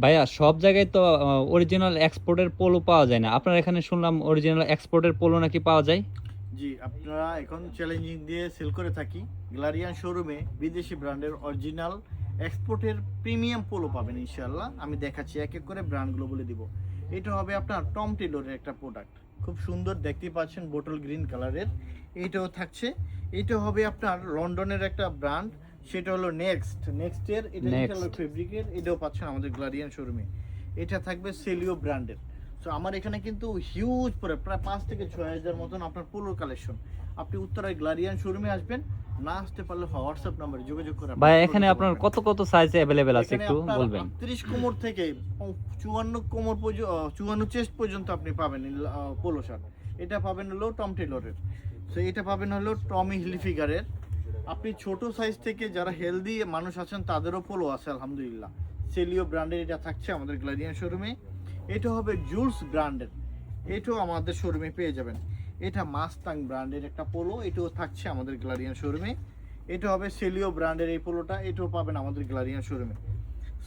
ভাইয়া সব জায়গায় তো অরিজিনাল এক্সপোর্টের পোলো পাওয়া যায় না, আপনার এখানে শুনলাম অরিজিনাল এক্সপোর্টের পোলো নাকি পাওয়া যায়। জি, আপনারা এখন চ্যালেঞ্জিং দিয়ে সেল করে থাকি। গ্লারিয়ান শোরুমে বিদেশি ব্র্যান্ডের অরিজিনাল এক্সপোর্টের প্রিমিয়াম পোলো পাবেন ইনশাআল্লাহ। আমি দেখাচ্ছি এক এক করে ব্র্যান্ডগুলো বলে দিব। এটা হবে আপনার টম টেলরের একটা প্রোডাক্ট, খুব সুন্দর দেখতেই পাচ্ছেন, বোটল গ্রিন কালারের। এইটাও থাকছে। এটা হবে আপনার লন্ডনের একটা ব্র্যান্ড, সেটা হলো নেক্সটের, এটা নেক্সট। ইটালিয়ান ফেব্রিকের, এটাও পাচ্ছেন আমাদের গ্লারিয়ান শোরুমে। এটা থাকবে সেলিও ব্র্যান্ডের। সো আমার এখানে কিন্তু হিউজ পরে প্রায় 5 থেকে 6 হাজার মতন আপনার পোলোর কালেকশন। আপনি উত্তরায় গ্লারিয়ান শোরুমে আসবেন, না আসতে পারলে হোয়াটসঅ্যাপ নাম্বারে যোগাযোগ করে আপনি ভাই পোলো এখানে নিতে আপনার পারবেন। কত কত সাইজ অ্যাভেলেবেল আছে এখানে একটু আপনার বলবেন। 38 কোমর থেকে 54 কোমর পর্যন্ত, 54 চেস্ট পর্যন্ত আপনি পাবেন পোলো শার্ট। এটা পাবেন হলো টম টেলরের। সো এটা পাবেন হলো টমি হিলফিগারের। আপনি ছোট সাইজ থেকে যারা হেলদি মানুষ আছেন তাদেরও পোলো আছে আলহামদুলিল্লাহ। সেলিও ব্র্যান্ডের এটা থাকছে আমাদের গ্লারিয়ান শোরুমে। এটা হবে জুলস ব্র্যান্ডের, এটাও আমাদের শোরুমে পেয়ে যাবেন। এটা মাস্তাং ব্র্যান্ডের একটা পোলো, এটাও থাকছে আমাদের গ্লারিয়ান শোরুমে। এটা হবে সেলিও ব্র্যান্ডের এই পোলোটা, এটাও পাবেন আমাদের গ্লারিয়ান শোরুমে।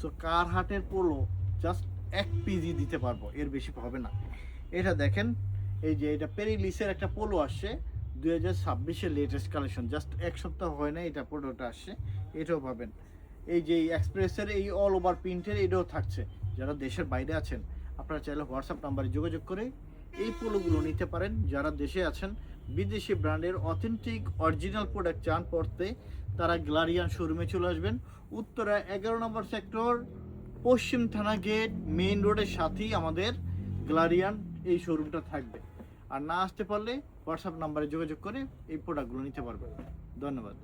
সো কারহাটের পোলো জাস্ট 1 পিজি দিতে পারবো, এর বেশি হবে না। এটা দেখেন, এই যে এটা পেরিলিসের একটা পোলো আসছে 2026-এর লেটেস্ট কালেকশন, জাস্ট 1 সপ্তাহ হয় না এটা পোলোটা আসছে, এটাও পাবেন। এই যে এক্সপ্রেসের এই অল ওভার প্রিন্টের এটাও থাকছে। যারা দেশের বাইরে আছেন আপনারা চাইলে হোয়াটসঅ্যাপ নাম্বারে যোগাযোগ করে এই পোলোগুলো নিতে পারেন। যারা দেশে আছেন বিদেশি ব্র্যান্ডের অথেন্টিক অরিজিনাল প্রোডাক্ট চান পড়তে, তারা গ্লারিয়ান শোরুমে চলে আসবেন। উত্তরা 11 নম্বর সেক্টর, পশ্চিম থানা গেট, মেইন রোডের সাথেই আমাদের গ্লারিয়ান এই শোরুমটা থাকবে। আর না আসতে পারলে হোয়াটসঅ্যাপ নাম্বারে যোগাযোগ করে এই প্রোডাক্টগুলো নিতে পারবেন। ধন্যবাদ।